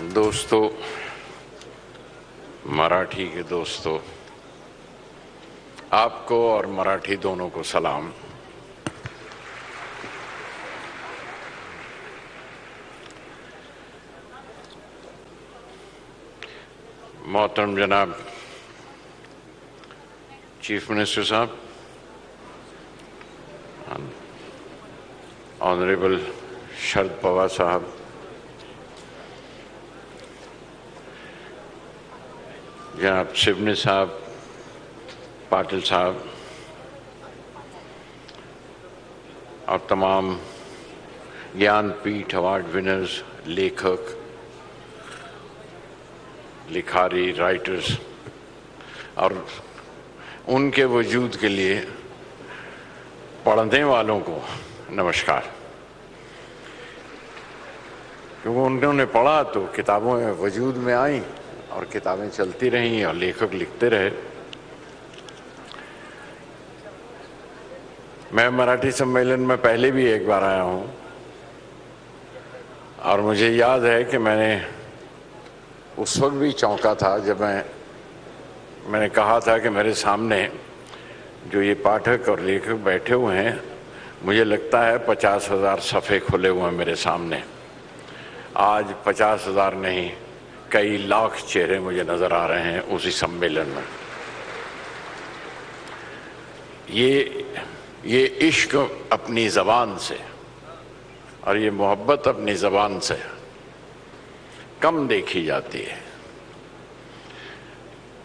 दोस्तों, मराठी के दोस्तों, आपको और मराठी दोनों को सलाम। मोहतरम जनाब चीफ मिनिस्टर साहब, ऑनरेबल शरद पवार साहब, जनाब शिवनी साहब, पाटिल साहब और तमाम ज्ञानपीठ अवार्ड विनर्स, लेखक, लिखारी, राइटर्स और उनके वजूद के लिए पढ़ने वालों को नमस्कार। क्योंकि उन्होंने पढ़ा तो किताबों में वजूद में आई और किताबें चलती रहीं और लेखक लिखते रहे। मैं मराठी सम्मेलन में पहले भी एक बार आया हूं और मुझे याद है कि मैंने उस वक्त भी चौंका था जब मैंने कहा था कि मेरे सामने जो ये पाठक और लेखक बैठे हुए हैं, मुझे लगता है 50,000 सफ़े खुले हुए हैं मेरे सामने। आज 50,000 नहीं, कई लाख चेहरे मुझे नजर आ रहे हैं उसी सम्मेलन में। ये इश्क अपनी ज़बान से और ये मोहब्बत अपनी ज़बान से कम देखी जाती है।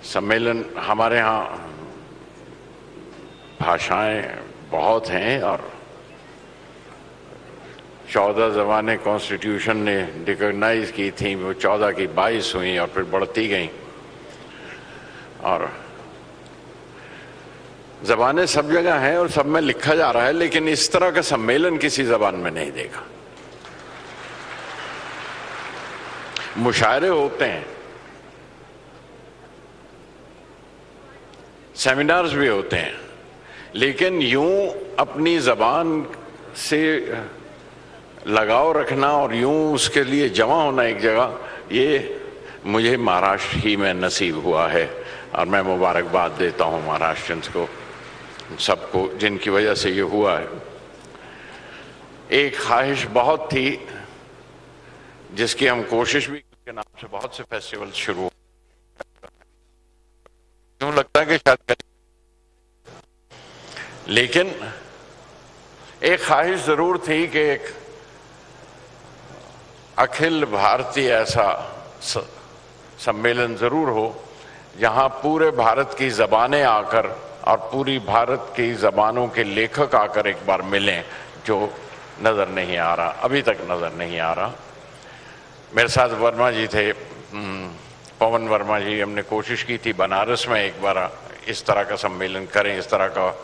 सम्मेलन हमारे यहाँ भाषाएं बहुत हैं और 14 ज़बानें कॉन्स्टिट्यूशन ने रिकॉग्नाइज की थी, वो 14 की 22 हुई और फिर बढ़ती गई। और ज़बानें सब जगह हैं और सब में लिखा जा रहा है, लेकिन इस तरह का सम्मेलन किसी ज़बान में नहीं देखा। मुशायरे होते हैं, सेमिनार्स भी होते हैं, लेकिन यूं अपनी ज़बान से लगाव रखना और यूं उसके लिए जमा होना एक जगह, ये मुझे महाराष्ट्र ही में नसीब हुआ है और मैं मुबारकबाद देता हूं महाराष्ट्रियंस को, सबको जिनकी वजह से ये हुआ है। एक ख्वाहिश बहुत थी जिसकी हम कोशिश भी के नाम से बहुत से फेस्टिवल शुरू, क्यों लगता है कि शायद, लेकिन एक ख्वाहिश जरूर थी कि एक अखिल भारतीय ऐसा सम्मेलन जरूर हो जहां पूरे भारत की ज़बानें आकर और पूरी भारत की ज़बानों के लेखक आकर एक बार मिलें, जो नज़र नहीं आ रहा, अभी तक नज़र नहीं आ रहा। मेरे साथ वर्मा जी थे, पवन वर्मा जी। हमने कोशिश की थी बनारस में एक बार इस तरह का सम्मेलन करें, इस तरह का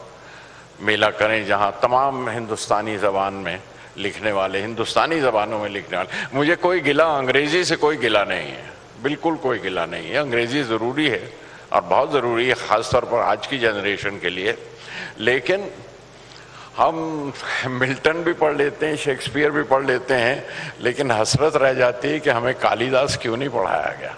मेला करें जहां तमाम हिंदुस्तानी ज़बान में लिखने वाले, हिंदुस्तानी ज़बानों में लिखने वाले। मुझे कोई गिला, अंग्रेज़ी से कोई गिला नहीं है, बिल्कुल कोई गिला नहीं है। अंग्रेज़ी ज़रूरी है और बहुत ज़रूरी है, ख़ास तौर पर आज की जनरेशन के लिए। लेकिन हम मिल्टन भी पढ़ लेते हैं, शेक्सपियर भी पढ़ लेते हैं, लेकिन हसरत रह जाती है कि हमें कालिदास क्यों नहीं पढ़ाया गया।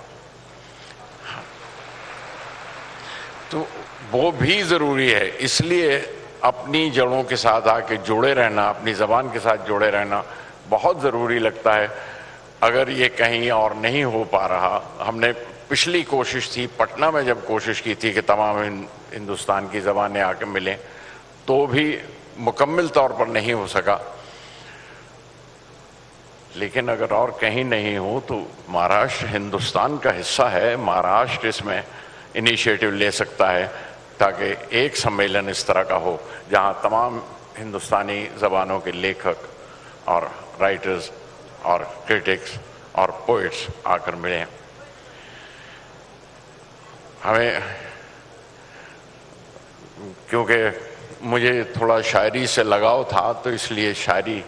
तो वो भी ज़रूरी है। इसलिए अपनी जड़ों के साथ आके जुड़े रहना, अपनी ज़बान के साथ जुड़े रहना बहुत ज़रूरी लगता है। अगर ये कहीं और नहीं हो पा रहा, हमने पिछली कोशिश थी पटना में जब कोशिश की थी कि तमाम हिंदुस्तान की ज़बानें आके मिलें, तो भी मुकम्मल तौर पर नहीं हो सका। लेकिन अगर और कहीं नहीं हो तो महाराष्ट्र हिंदुस्तान का हिस्सा है, महाराष्ट्र इसमें इनिशिएटिव ले सकता है ताकि एक सम्मेलन इस तरह का हो जहां तमाम हिंदुस्तानी ज़बानों के लेखक और राइटर्स और क्रिटिक्स और पोइट्स आकर मिलें। हमें, क्योंकि मुझे थोड़ा शायरी से लगाव था तो इसलिए शायरी,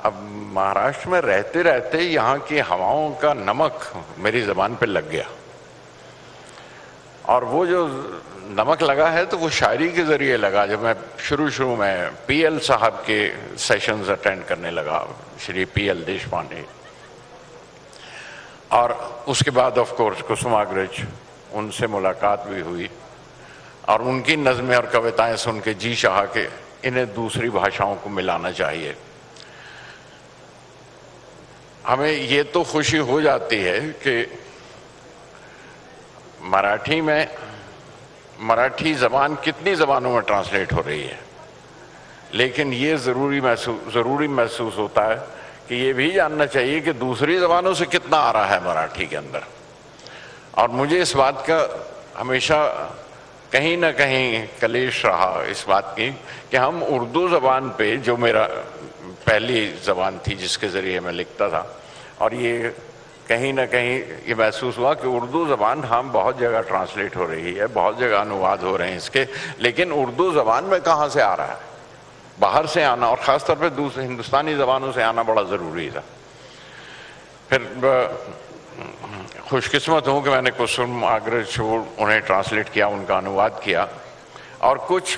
अब महाराष्ट्र में रहते रहते यहाँ की हवाओं का नमक मेरी ज़बान पे लग गया और वो जो नमक लगा है तो वो शायरी के ज़रिए लगा। जब मैं शुरू में पीएल साहब के सेशंस अटेंड करने लगा, श्री पीएल देशपांडे, और उसके बाद ऑफ कोर्स कुसुमाग्रज, उनसे मुलाकात भी हुई और उनकी नज़में और कविताएं सुन के जी चाहा कि इन्हें दूसरी भाषाओं को मिलाना चाहिए। हमें ये तो खुशी हो जाती है कि मराठी ज़बान कितनी ज़बानों में ट्रांसलेट हो रही है, लेकिन ये ज़रूरी महसूस होता है कि ये भी जानना चाहिए कि दूसरी ज़बानों से कितना आ रहा है मराठी के अंदर। और मुझे इस बात का हमेशा कहीं ना कहीं कलेश रहा इस बात की कि हम उर्दू ज़बान पे, जो मेरा पहली ज़बान थी जिसके ज़रिए मैं लिखता था, और ये कहीं ना कहीं ये महसूस हुआ कि उर्दू ज़बान हम बहुत जगह ट्रांसलेट हो रही है, बहुत जगह अनुवाद हो रहे हैं इसके, लेकिन उर्दू ज़बान में कहाँ से आ रहा है? बाहर से आना, और ख़ासतौर पे दूसरे हिंदुस्तानी ज़बानों से आना बड़ा ज़रूरी था। फिर खुशकिस्मत हूँ कि मैंने कुसुमाग्रज को उन्हें ट्रांसलेट किया, उनका अनुवाद किया, और कुछ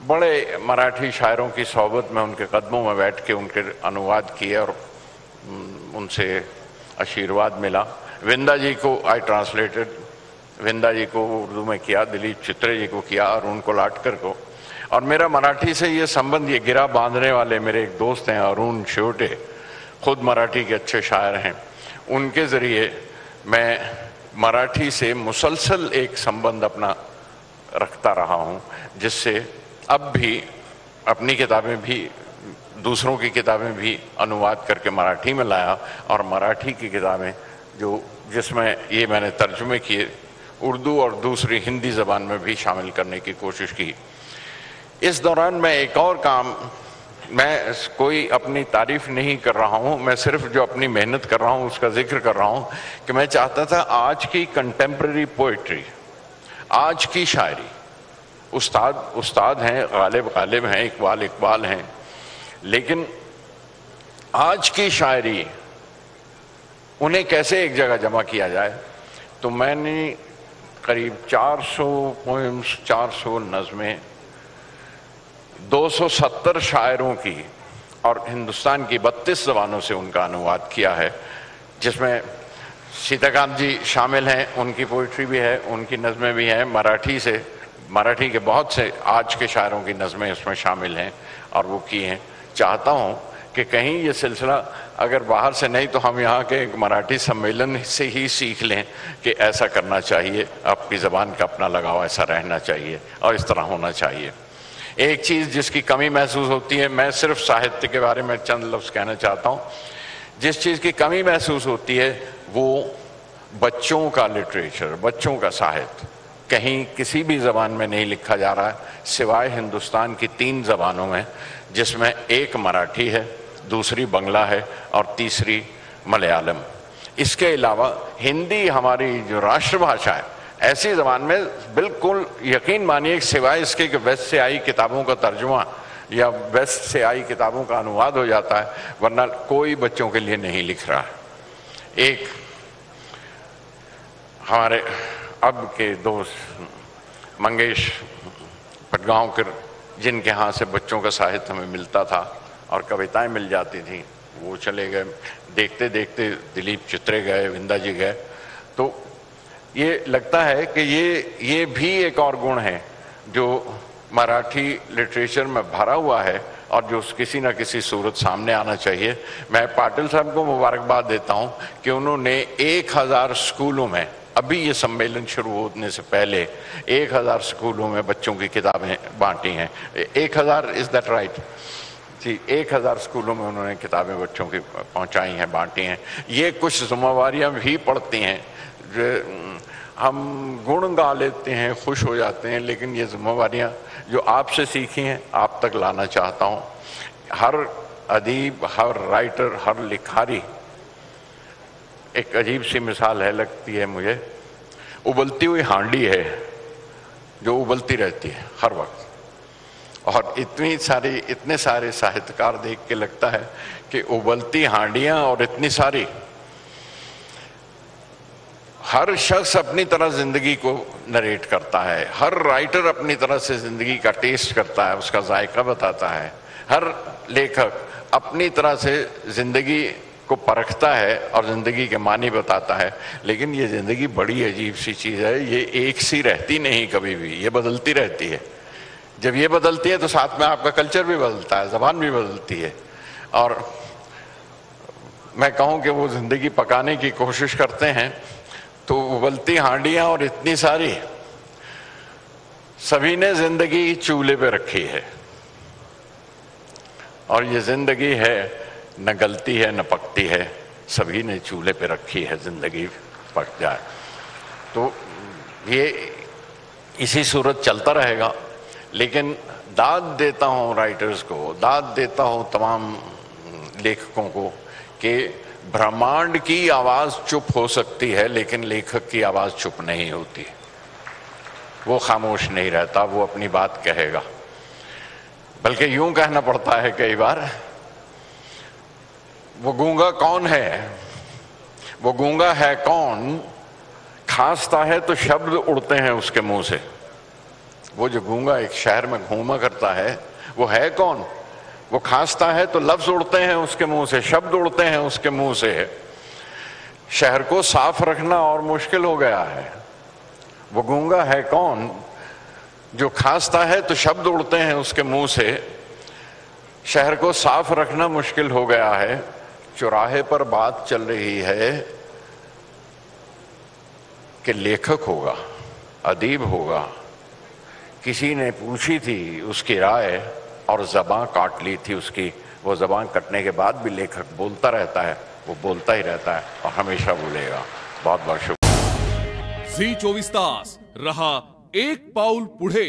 बड़े मराठी शायरों की सोहबत में उनके कदमों में बैठ के उनके अनुवाद किए और उनसे आशीर्वाद मिला। विंदा जी को आई ट्रांसलेटेड, विंदा जी को उर्दू में किया, दिलीप चित्रे जी को किया, और उनको लाटकर को। और मेरा मराठी से ये संबंध, ये गिरा बांधने वाले मेरे एक दोस्त हैं अरुण शेवटे, खुद मराठी के अच्छे शायर हैं, उनके ज़रिए मैं मराठी से मुसलसल एक संबंध अपना रखता रहा हूँ, जिससे अब भी अपनी किताबें भी, दूसरों की किताबें भी अनुवाद करके मराठी में लाया, और मराठी की किताबें जिसमें ये मैंने तर्जुमे किए उर्दू और दूसरी हिंदी ज़बान में भी शामिल करने की कोशिश की। इस दौरान मैं एक और काम, मैं कोई अपनी तारीफ नहीं कर रहा हूँ, मैं सिर्फ जो अपनी मेहनत कर रहा हूँ उसका जिक्र कर रहा हूँ कि मैं चाहता था आज की कंटेम्प्रेरी पोइट्री, आज की शायरी, उस्ताद हैं, गालिब हैं, इकबाल हैं, लेकिन आज की शायरी उन्हें कैसे एक जगह जमा किया जाए। तो मैंने करीब 400 पोएम्स, 400 नज़में, 270 शायरों की और हिंदुस्तान की 32 ज़बानों से उनका अनुवाद किया है, जिसमें सीताकांत जी शामिल हैं, उनकी पोइट्री भी है, उनकी नज़में भी हैं, मराठी के बहुत से आज के शायरों की नज़में उसमें शामिल हैं और वो की हैं। चाहता हूँ कि कहीं ये सिलसिला अगर बाहर से नहीं तो हम यहाँ के एक मराठी सम्मेलन से ही सीख लें कि ऐसा करना चाहिए, आपकी ज़बान का अपना लगाव ऐसा रहना चाहिए और इस तरह होना चाहिए। एक चीज़ जिसकी कमी महसूस होती है, मैं सिर्फ साहित्य के बारे में चंद लफ्ज़ कहना चाहता हूँ, जिस चीज़ की कमी महसूस होती है वो बच्चों का लिटरेचर, बच्चों का साहित्य कहीं किसी भी ज़बान में नहीं लिखा जा रहा है सिवाय हिंदुस्तान की 3 ज़बानों में, जिसमें एक मराठी है, दूसरी बंगला है और तीसरी मलयालम। इसके अलावा हिंदी हमारी जो राष्ट्रभाषा है, ऐसी ज़बान में बिल्कुल यकीन मानिए सिवाय इसके कि वेस्ट से आई किताबों का तर्जुमा या वेस्ट से आई किताबों का अनुवाद हो जाता है, वरना कोई बच्चों के लिए नहीं लिख रहा है। एक हमारे अब के दोस्त मंगेश पटगांवकर, जिनके यहाँ से बच्चों का साहित्य हमें मिलता था और कविताएं मिल जाती थी, वो चले गए, देखते देखते दिलीप चित्रे गए, विंदा जी गए। तो ये लगता है कि ये भी एक और गुण है जो मराठी लिटरेचर में भरा हुआ है और जो किसी न किसी सूरत सामने आना चाहिए। मैं पाटिल साहब को मुबारकबाद देता हूँ कि उन्होंने 1000 स्कूलों में, अभी ये सम्मेलन शुरू होने से पहले 1000 स्कूलों में बच्चों की किताबें बांटी हैं। 1000, इज दैट राइट जी? 1000 स्कूलों में उन्होंने किताबें बच्चों की पहुंचाई हैं, बांटी हैं। ये कुछ जिम्मेवारियां भी पड़ती हैं, हम गुण गा लेते हैं, खुश हो जाते हैं, लेकिन ये जिम्मेवारियां जो आपसे सीखी हैं आप तक लाना चाहता हूँ। हर अदीब, हर राइटर, हर लिखारी, एक अजीब सी मिसाल है लगती है मुझे, उबलती हुई हांडी है जो उबलती रहती है हर वक्त। और इतने सारे साहित्यकार देख के लगता है कि उबलती हांडियां और इतनी सारी, हर शख्स अपनी तरह जिंदगी को नरेट करता है, हर राइटर अपनी तरह से जिंदगी का टेस्ट करता है, उसका जायका बताता है, हर लेखक अपनी तरह से जिंदगी को परखता है और जिंदगी के मानी बताता है। लेकिन ये जिंदगी बड़ी अजीब सी चीज है, ये एक सी रहती नहीं कभी भी, ये बदलती रहती है। जब ये बदलती है तो साथ में आपका कल्चर भी बदलता है, जबान भी बदलती है। और मैं कहूं कि वो जिंदगी पकाने की कोशिश करते हैं तो उबलती हांडियां और इतनी सारी, सभी ने जिंदगी चूल्हे पे रखी है। और ये जिंदगी है, न गलती है न पकती है, सभी ने चूल्हे पे रखी है, जिंदगी पक जाए तो ये इसी सूरत चलता रहेगा। लेकिन दाद देता हूं राइटर्स को, दाद देता हूं तमाम लेखकों को कि ब्रह्मांड की आवाज चुप हो सकती है लेकिन लेखक की आवाज चुप नहीं होती। वो खामोश नहीं रहता, वो अपनी बात कहेगा। बल्कि यूं कहना पड़ता है कई बार, वो गूंगा कौन है, वो गूंगा है कौन, खांसता है तो शब्द उड़ते हैं उसके मुंह से। वो जो गूंगा एक शहर में घूमा करता है वो है कौन, वो खांसता है तो लफ्ज उड़ते हैं उसके मुंह से, शब्द उड़ते हैं उसके मुंह से। शहर को साफ रखना और मुश्किल हो गया है। वो गूंगा है कौन जो खांसता है तो शब्द उड़ते हैं उसके मुंह से, शहर को साफ रखना मुश्किल हो गया है। चौराहे पर बात चल रही है कि लेखक होगा, अदीब होगा, किसी ने पूछी थी उसकी राय और ज़बां काट ली थी उसकी। वो ज़बान कटने के बाद भी लेखक बोलता रहता है, वो बोलता ही रहता है और हमेशा बोलेगा। बहुत बहुत शुक्रिया। झी 24 तास रहा एक पाऊल पुढे।